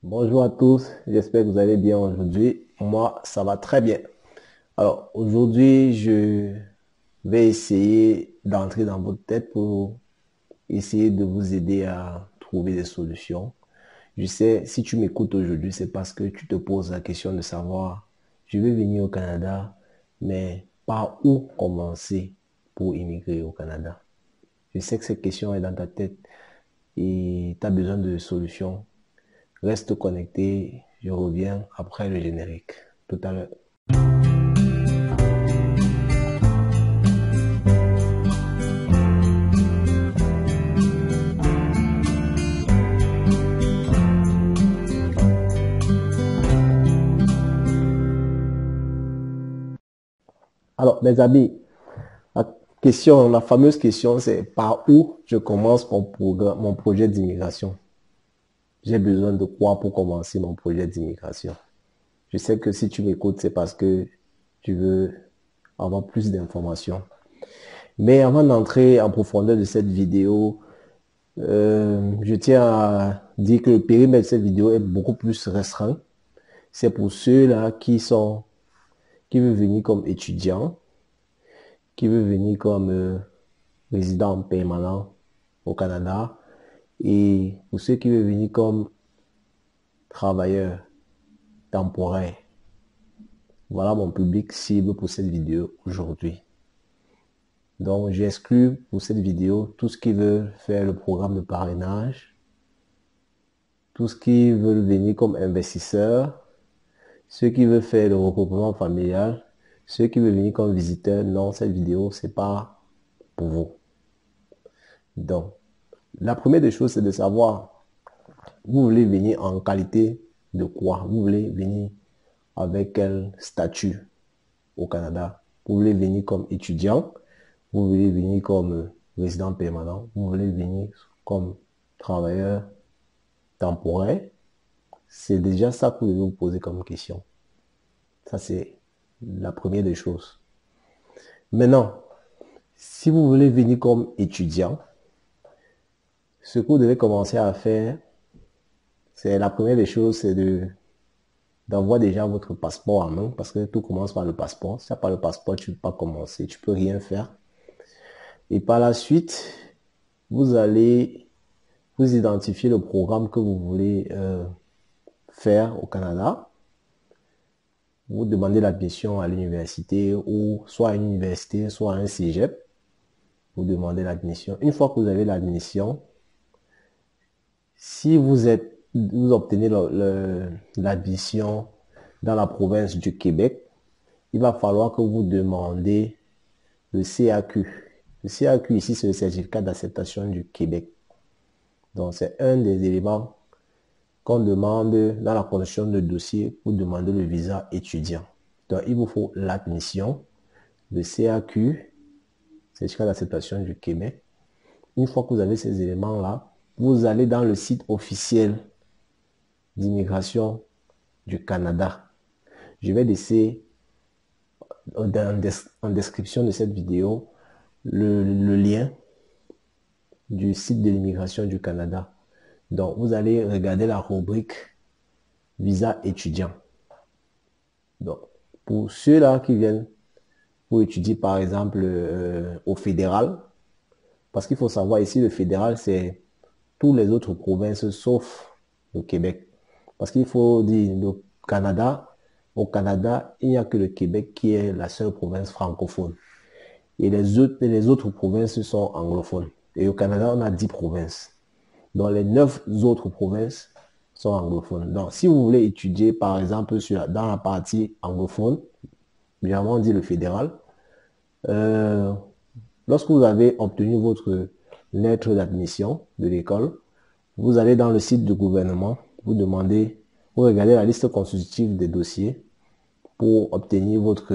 Bonjour à tous, j'espère que vous allez bien aujourd'hui. Moi, ça va très bien. Alors, aujourd'hui, je vais essayer d'entrer dans votre tête pour essayer de vous aider à trouver des solutions. Je sais, si tu m'écoutes aujourd'hui, c'est parce que tu te poses la question de savoir, je veux venir au Canada, mais par où commencer pour immigrer au Canada? Je sais que cette question est dans ta tête et tu as besoin de solutions. Reste connecté, je reviens après le générique. Tout à l'heure. Alors, mes amis, la fameuse question, c'est par où je commence mon projet d'immigration. J'ai besoin de quoi pour commencer mon projet d'immigration? Je sais que si tu m'écoutes, c'est parce que tu veux avoir plus d'informations. Mais avant d'entrer en profondeur de cette vidéo, je tiens à dire que le périmètre de cette vidéo est beaucoup plus restreint. C'est pour ceux-là qui veulent venir comme étudiants, qui veulent venir comme résident permanent au Canada, et pour ceux qui veulent venir comme travailleurs temporaires. Voilà mon public cible pour cette vidéo aujourd'hui. Donc, j'exclus pour cette vidéo tout ce qui veut faire le programme de parrainage, tout ce qui veut venir comme investisseurs, ceux qui veulent faire le regroupement familial, ceux qui veulent venir comme visiteurs. Non, cette vidéo, c'est pas pour vous. Donc, la première des choses, c'est de savoir, vous voulez venir en qualité de quoi? Vous voulez venir avec quel statut au Canada? Vous voulez venir comme étudiant? Vous voulez venir comme résident permanent? Vous voulez venir comme travailleur temporaire? C'est déjà ça que vous devez vous poser comme question. Ça, c'est la première des choses. Maintenant, si vous voulez venir comme étudiant, ce que vous devez commencer à faire, c'est la première des choses, c'est d'avoir déjà votre passeport en main, parce que tout commence par le passeport. Si tu n'as pas le passeport, tu ne peux pas commencer, tu ne peux rien faire. Et par la suite, vous allez vous identifier le programme que vous voulez faire au Canada. Vous demandez l'admission à l'université, ou soit à une université, soit à un cégep. Vous demandez l'admission. Une fois que vous avez l'admission, si vous obtenez l'admission dans la province du Québec, il va falloir que vous demandez le CAQ. Le CAQ ici, c'est le certificat d'acceptation du Québec. Donc, c'est un des éléments qu'on demande dans la construction de dossier pour demander le visa étudiant. Donc, il vous faut l'admission, le CAQ, certificat d'acceptation du Québec. Une fois que vous avez ces éléments-là, vous allez dans le site officiel d'immigration du Canada. Je vais laisser en description de cette vidéo le lien du site de l'immigration du Canada. Donc, vous allez regarder la rubrique visa étudiant. Donc, pour ceux-là qui viennent pour étudier, par exemple, au fédéral, parce qu'il faut savoir ici, le fédéral, c'est toutes les autres provinces sauf le Québec. Parce qu'il faut dire, le Canada, au Canada, il n'y a que le Québec qui est la seule province francophone. Et les autres provinces sont anglophones. Et au Canada, on a 10 provinces. Donc, les 9 autres provinces sont anglophones. Donc, si vous voulez étudier, par exemple, dans la partie anglophone, généralement on dit le fédéral, euh, lorsque vous avez obtenu votre lettre d'admission de l'école, vous allez dans le site du gouvernement, vous regardez la liste constitutive des dossiers pour obtenir votre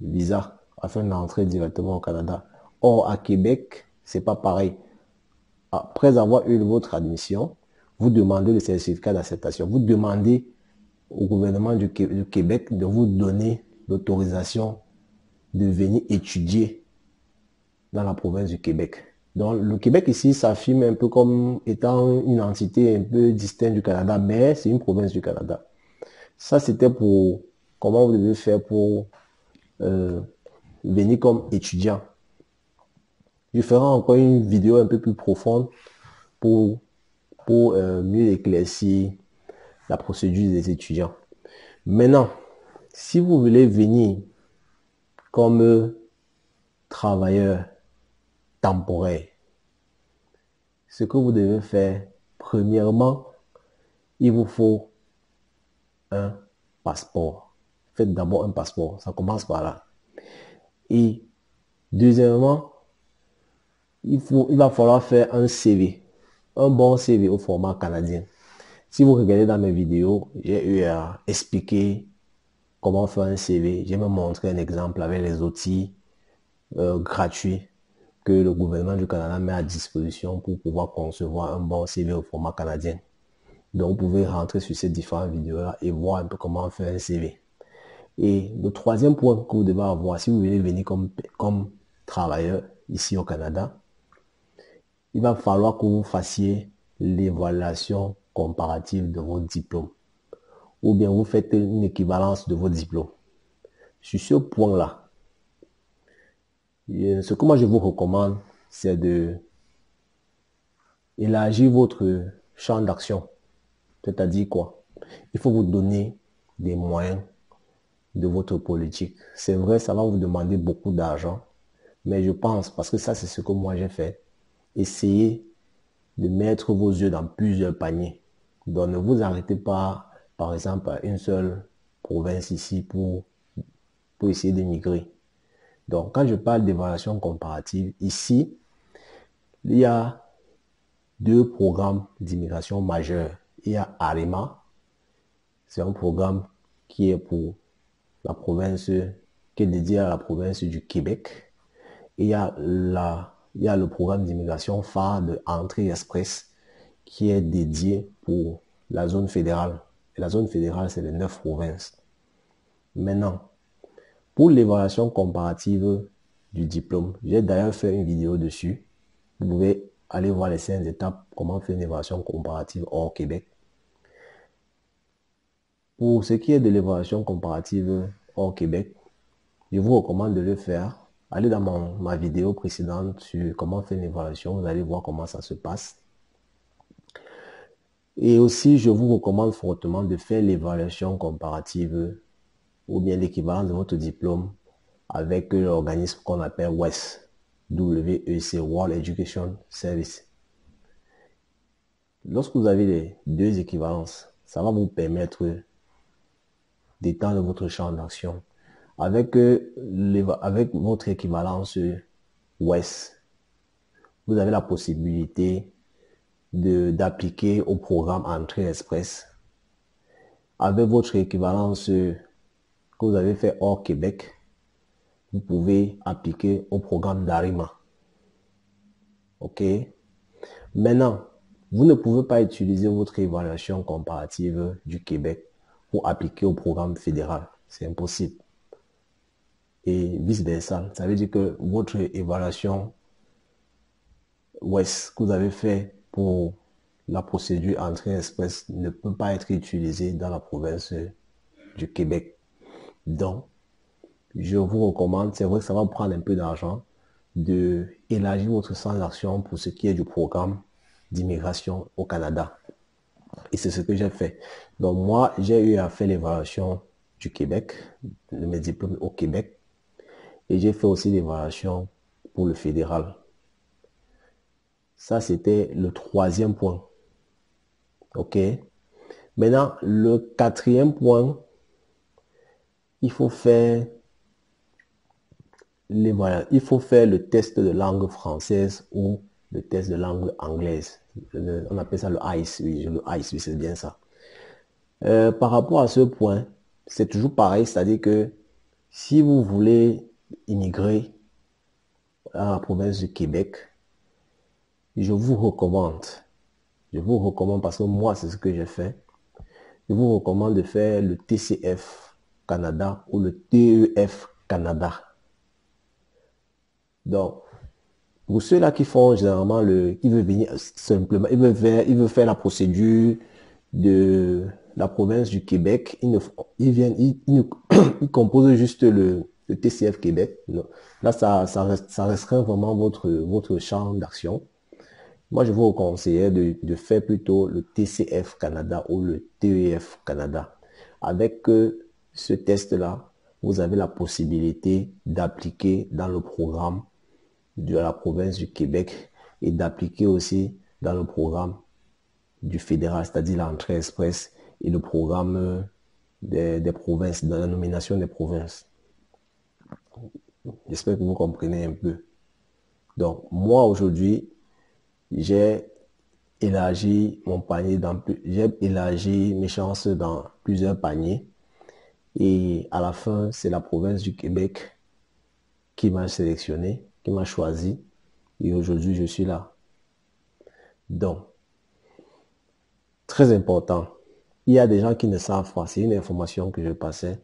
visa afin d'entrer directement au Canada. Or, à Québec, c'est pas pareil. Après avoir eu votre admission, vous demandez le certificat d'acceptation. Vous demandez au gouvernement du Québec de vous donner l'autorisation de venir étudier dans la province du Québec. Donc, le Québec ici s'affirme un peu comme étant une entité un peu distincte du Canada, mais c'est une province du Canada. Ça, c'était pour comment vous devez faire pour euh, venir comme étudiant. Je ferai encore une vidéo un peu plus profonde pour, pour mieux éclaircir la procédure des étudiants. Maintenant, si vous voulez venir comme travailleur temporaire, ce que vous devez faire, premièrement, il vous faut un passeport. Faites d'abord un passeport, ça commence par là. Et deuxièmement, il va falloir faire un CV, un bon CV au format canadien. Si vous regardez dans mes vidéos, j'ai eu à expliquer comment faire un CV. J'ai même montré un exemple avec les outils gratuits que le gouvernement du Canada met à disposition pour pouvoir concevoir un bon CV au format canadien. Donc, vous pouvez rentrer sur ces différentes vidéos-là et voir un peu comment faire un CV. Et le troisième point que vous devez avoir, si vous voulez venir comme travailleur ici au Canada, il va falloir que vous fassiez l'évaluation comparative de vos diplômes. Ou bien vous faites une équivalence de vos diplômes. Sur ce point-là, ce que moi je vous recommande, c'est de élargir votre champ d'action. C'est-à-dire quoi? Il faut vous donner des moyens de votre politique. C'est vrai, ça va vous demander beaucoup d'argent, mais je pense, parce que ça c'est ce que moi j'ai fait, essayez de mettre vos yeux dans plusieurs paniers. Donc ne vous arrêtez pas, par exemple, à une seule province ici pour essayer d'émigrer. Donc quand je parle d'évaluation comparative, ici, il y a deux programmes d'immigration majeurs. Il y a ARIMA, c'est un programme qui est pour la province, qui est dédié à la province du Québec. Et il y a le programme d'immigration phare de Entrée Express qui est dédié pour la zone fédérale. Et la zone fédérale, c'est les 9 provinces. Maintenant, pour l'évaluation comparative du diplôme, j'ai d'ailleurs fait une vidéo dessus. Vous pouvez aller voir les 5 étapes, comment faire une évaluation comparative hors Québec. Pour ce qui est de l'évaluation comparative hors Québec, je vous recommande de le faire. Allez dans ma vidéo précédente sur comment faire une évaluation, vous allez voir comment ça se passe. Et aussi, je vous recommande fortement de faire l'évaluation comparative ou bien l'équivalent de votre diplôme avec l'organisme qu'on appelle WEC, WEC, World Education Service. Lorsque vous avez les deux équivalences, ça va vous permettre d'étendre votre champ d'action. Avec votre équivalence WES, vous avez la possibilité d'appliquer au programme Entrée Express. Avec votre équivalence que vous avez fait hors Québec, vous pouvez appliquer au programme d'ARIMA. OK? Maintenant, vous ne pouvez pas utiliser votre évaluation comparative du Québec pour appliquer au programme fédéral. C'est impossible. Et vice-versa. Ça veut dire que votre évaluation WES que vous avez fait pour la procédure Entrée Express ne peut pas être utilisée dans la province du Québec. Donc, je vous recommande, c'est vrai que ça va prendre un peu d'argent, de élargir votre centre d'action pour ce qui est du programme d'immigration au Canada. Et c'est ce que j'ai fait. Donc moi, j'ai eu à faire l'évaluation du Québec, de mes diplômes au Québec. Et j'ai fait aussi l'évaluation pour le fédéral. Ça, c'était le troisième point. OK? Maintenant, le quatrième point, il faut faire il faut faire le test de langue française ou le test de langue anglaise. On appelle ça le ICE, oui, le ICE, oui, c'est bien ça. Par rapport à ce point, c'est toujours pareil, c'est-à-dire que si vous voulez immigrer à la province du Québec, je vous recommande, parce que moi, c'est ce que j'ai fait, je vous recommande de faire le TCF Canada ou le TEF Canada. Donc, Pour ceux-là qui font généralement ils veulent venir simplement, ils veulent faire la procédure de la province du Québec. Ils viennent, ils composent juste le TCF Québec. Là, ça restreint vraiment votre champ d'action. Moi, je vous conseillerais de faire plutôt le TCF Canada ou le TEF Canada. Avec ce test-là, vous avez la possibilité d'appliquer dans le programme de la province du Québec et d'appliquer aussi dans le programme du fédéral, c'est-à-dire l'entrée express et le programme des provinces, dans la nomination des provinces. J'espère que vous comprenez un peu. Donc, moi, aujourd'hui, j'ai élargi mon panier j'ai élargi mes chances dans plusieurs paniers. Et à la fin, c'est la province du Québec qui m'a sélectionné, qui m'a choisi. Et aujourd'hui, je suis là. Donc, très important. Il y a des gens qui ne savent pas. C'est une information que je passais.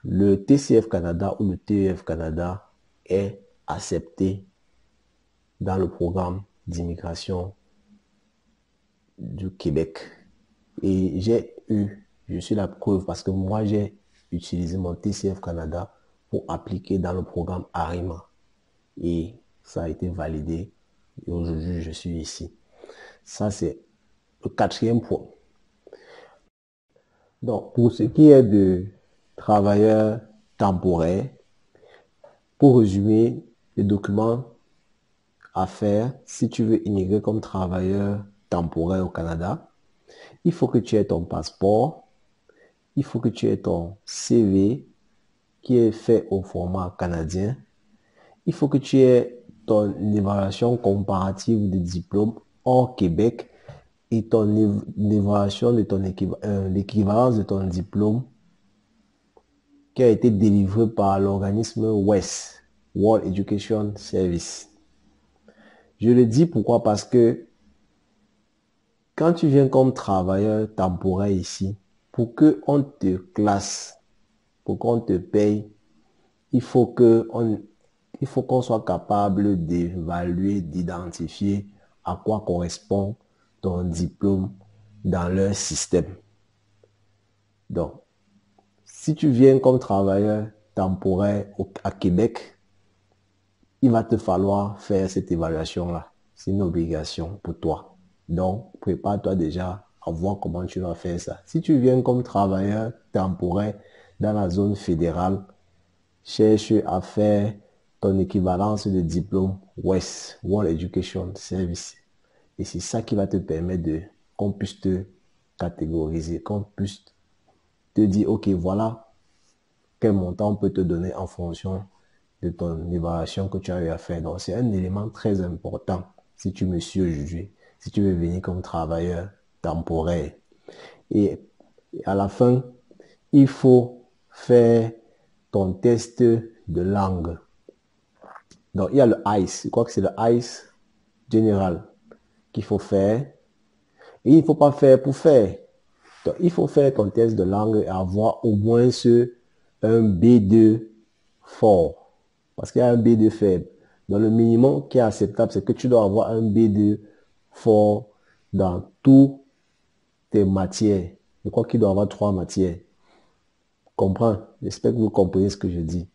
Le TCF Canada ou le TEF Canada est accepté dans le programme d'immigration du Québec. Et je suis la preuve parce que moi j'ai utilisé mon TCF Canada pour appliquer dans le programme ARIMA. Et ça a été validé. Et aujourd'hui, je suis ici. Ça, c'est le quatrième point. Donc, pour ce qui est de travailleurs temporaires, pour résumer, les documents à faire si tu veux immigrer comme travailleur temporaire au Canada, il faut que tu aies ton passeport, il faut que tu aies ton CV qui est fait au format canadien, il faut que tu aies ton évaluation comparative de diplôme hors Québec et ton évaluation de ton l'équivalence de ton diplôme qui a été délivré par l'organisme WES, World Education Service. Je le dis pourquoi? Parce que quand tu viens comme travailleur temporaire ici, pour qu'on te classe, pour qu'on te paye, il faut qu'on soit capable d'évaluer, d'identifier à quoi correspond ton diplôme dans leur système. Donc, si tu viens comme travailleur temporaire à Québec, il va te falloir faire cette évaluation-là. C'est une obligation pour toi. Donc, prépare-toi déjà à voir comment tu vas faire ça. Si tu viens comme travailleur temporaire dans la zone fédérale, cherche à faire ton équivalence de diplôme WES, World Education Service. Et c'est ça qui va te permettre qu'on puisse te catégoriser, qu'on puisse te dire, OK, voilà quel montant on peut te donner en fonction de ton évaluation que tu as eu à faire. Donc, c'est un élément très important si tu me suis aujourd'hui, si tu veux venir comme travailleur temporaire. Et à la fin, il faut faire ton test de langue. Donc, il y a le ICE. Je crois que c'est le ICE général qu'il faut faire. Et il ne faut pas faire pour faire. Donc, il faut faire ton test de langue et avoir au moins un B2 fort. Parce qu'il y a un B2 faible. Donc, le minimum qui est acceptable, c'est que tu dois avoir un B2 fort dans toutes tes matières. Je crois qu'il doit avoir 3 matières. Comprends? J'espère que vous comprenez ce que je dis.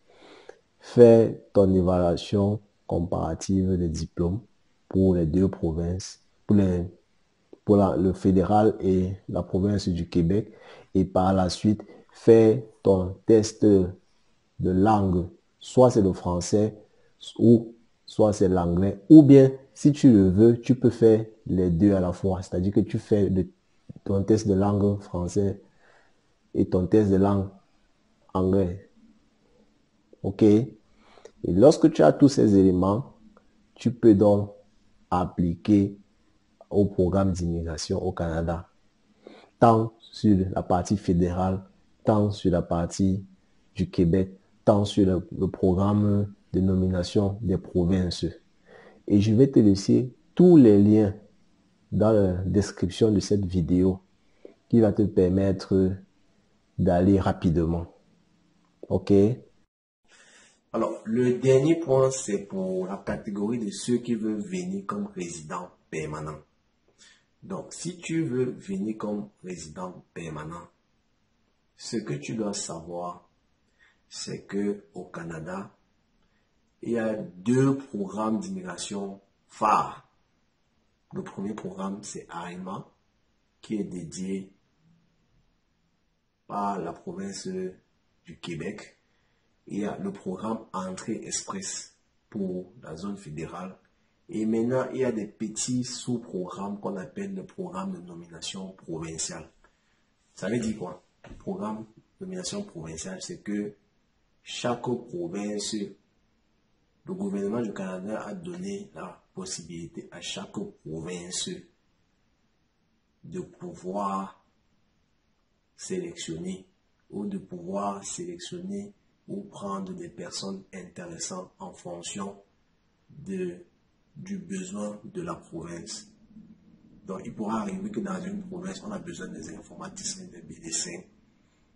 Fais ton évaluation comparative des diplômes pour les deux provinces, pour le fédéral et la province du Québec. Et par la suite, fais ton test de langue. Soit c'est le français, ou soit c'est l'anglais. Ou bien, si tu le veux, tu peux faire les deux à la fois. C'est-à-dire que tu fais ton test de langue français et ton test de langue anglais. OK? Et lorsque tu as tous ces éléments, tu peux donc appliquer au programme d'immigration au Canada, tant sur la partie fédérale, tant sur la partie du Québec, tant sur le programme de nomination des provinces. Et je vais te laisser tous les liens dans la description de cette vidéo qui va te permettre d'aller rapidement. OK? Alors, le dernier point, c'est pour la catégorie de ceux qui veulent venir comme résident permanent. Donc, si tu veux venir comme résident permanent, ce que tu dois savoir, c'est que au Canada, il y a deux programmes d'immigration phares. Le premier programme, c'est ARIMA, qui est dédié par la province du Québec. Il y a le programme Entrée Express pour la zone fédérale. Et maintenant, il y a des petits sous-programmes qu'on appelle le programme de nomination provinciale. Ça veut dire quoi? Le programme de nomination provinciale, c'est que chaque province, le gouvernement du Canada a donné la possibilité à chaque province de pouvoir sélectionner ou de pouvoir sélectionner ou prendre des personnes intéressantes en fonction du besoin de la province. Donc, il pourra arriver que dans une province, on a besoin des informaticiens, des médecins.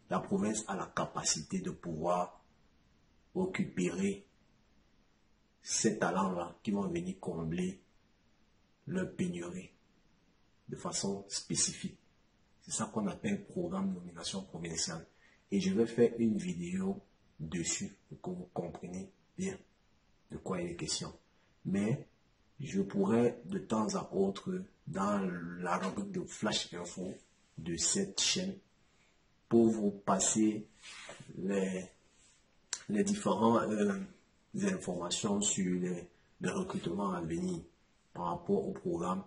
La province a la capacité de pouvoir récupérer ces talents-là qui vont venir combler leur pénurie de façon spécifique. C'est ça qu'on appelle programme de nomination provinciale. Et je vais faire une vidéo dessus pour que vous compreniez bien de quoi il est question. Mais je pourrais de temps à autre, dans la rubrique de Flash Info de cette chaîne, pour vous passer les différentes informations sur les recrutements à venir par rapport au programme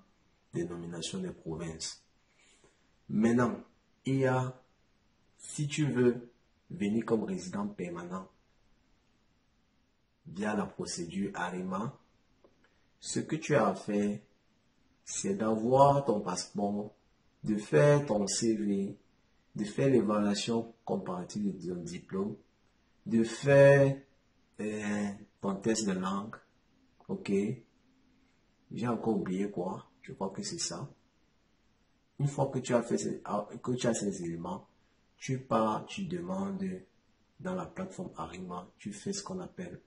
des nominations des provinces. Maintenant, si tu veux venir comme résident permanent via la procédure ARIMA, ce que tu as à faire, c'est d'avoir ton passeport, de faire ton CV, de faire l'évaluation comparative de ton diplôme, de faire ton test de langue. Ok, j'ai encore oublié quoi, je crois que c'est ça. Une fois que tu as fait ces éléments, tu pars, tu demandes dans la plateforme ARIMA, tu fais ce qu'on appelle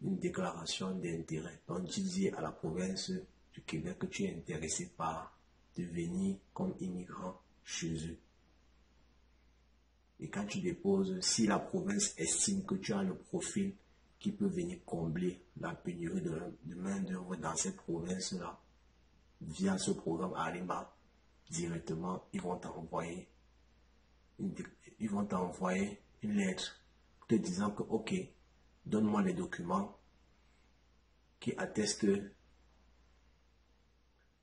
une déclaration d'intérêt. Donc, tu dis à la province du Québec que tu es intéressé par devenir comme immigrant chez eux. Et quand tu déposes, si la province estime que tu as le profil qui peut venir combler la pénurie de main-d'œuvre dans cette province-là, via ce programme ARIMA, directement, ils vont t'envoyer une lettre te disant que, ok, donne-moi les documents qui attestent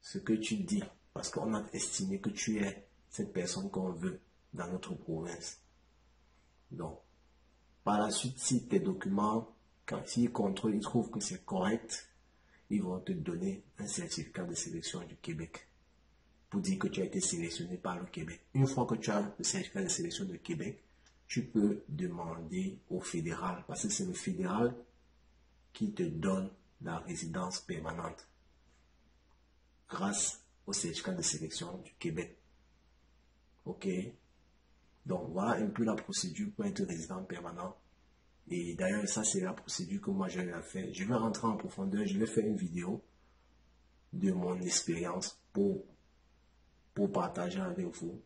ce que tu dis, parce qu'on a estimé que tu es cette personne qu'on veut dans notre province. Donc, par la suite, si tes documents, quand ils contrôlent, ils trouvent que c'est correct, ils vont te donner un certificat de sélection du Québec pour dire que tu as été sélectionné par le Québec. Une fois que tu as le certificat de sélection du Québec, tu peux demander au fédéral, parce que c'est le fédéral qui te donne la résidence permanente grâce au certificat de sélection du Québec. Ok? Donc voilà un peu la procédure pour être résident permanent. Et d'ailleurs, ça c'est la procédure que moi j'ai à faire. Je vais rentrer en profondeur, je vais faire une vidéo de mon expérience pour partager avec vous.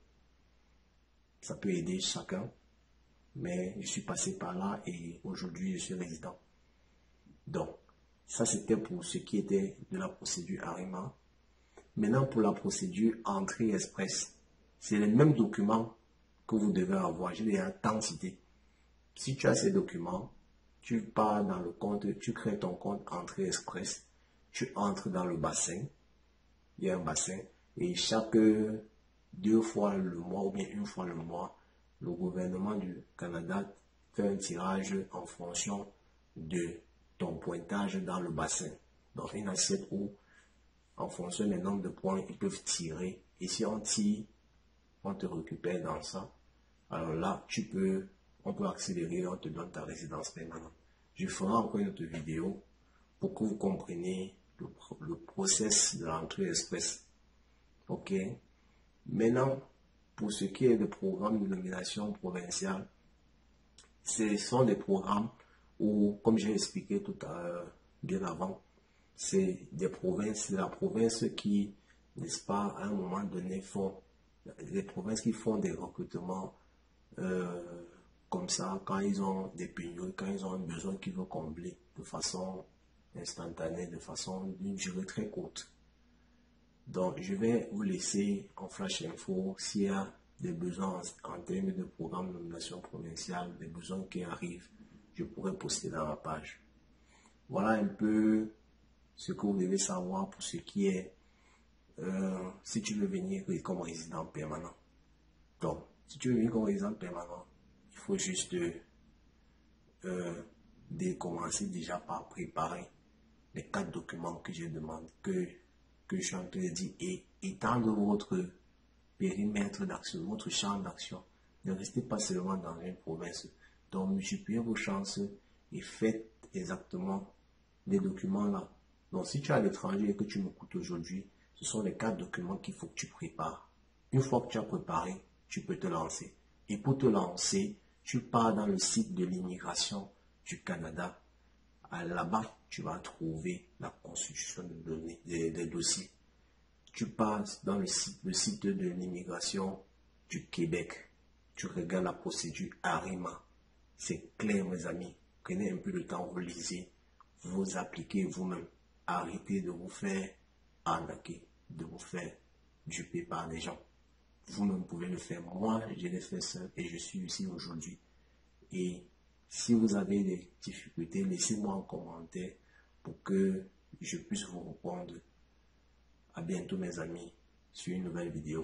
Ça peut aider chacun. Mais je suis passé par là et aujourd'hui je suis résident. Donc, ça c'était pour ce qui était de la procédure ARIMA. Maintenant pour la procédure Entrée Express, c'est les mêmes documents que vous devez avoir. Je l'ai tant cité. Si tu as ces documents, tu pars dans le compte, tu crées ton compte Entrée Express, tu entres dans le bassin, il y a un bassin, et chaque 2 fois le mois ou bien 1 fois le mois, le gouvernement du Canada fait un tirage en fonction de ton pointage dans le bassin. Donc une assiette où, en fonction du nombre de points, ils peuvent tirer. Et si on tire, on te récupère dans ça. Alors là, on peut accélérer, on te donne ta résidence permanente. Je ferai encore une autre vidéo pour que vous compreniez le process de l'entrée express. Ok. Maintenant, pour ce qui est des programmes de nomination provinciale, ce sont des programmes ou comme j'ai expliqué tout à l'heure, bien avant, c'est des provinces, c'est la province qui, n'est-ce pas, à un moment donné, les provinces qui font des recrutements comme ça, quand ils ont des pénuries, quand ils ont un besoin qu'ils veulent combler de façon instantanée, de façon d'une durée très courte. Donc, je vais vous laisser en flash info s'il y a des besoins en termes de programme de nomination provinciale, des besoins qui arrivent, je pourrais poster dans la page. Voilà un peu ce que vous devez savoir pour ce qui est si tu veux venir comme résident permanent. Donc, si tu veux venir comme résident permanent, il faut juste commencer déjà par préparer les 4 documents que je demande, que je suis en train de dire, et étendre votre périmètre d'action, votre champ d'action. Ne restez pas seulement dans une province. Donc, multipliez vos chances et faites exactement les documents là. Donc, si tu es à l'étranger et que tu m'écoutes aujourd'hui, ce sont les 4 documents qu'il faut que tu prépares. Une fois que tu as préparé, tu peux te lancer. Et pour te lancer, tu pars dans le site de l'immigration du Canada. Là-bas, tu vas trouver la constitution de données, des dossiers. Tu passes dans le site de l'immigration du Québec. Tu regardes la procédure ARIMA. C'est clair, mes amis. Prenez un peu de temps, vous lisez, vous appliquez vous-même. Arrêtez de vous faire arnaquer, de vous faire duper par les gens. Vous-même pouvez le faire. Moi, je l'ai fait seul et je suis ici aujourd'hui. Et si vous avez des difficultés, laissez-moi un commentaire pour que je puisse vous répondre. À bientôt mes amis sur une nouvelle vidéo.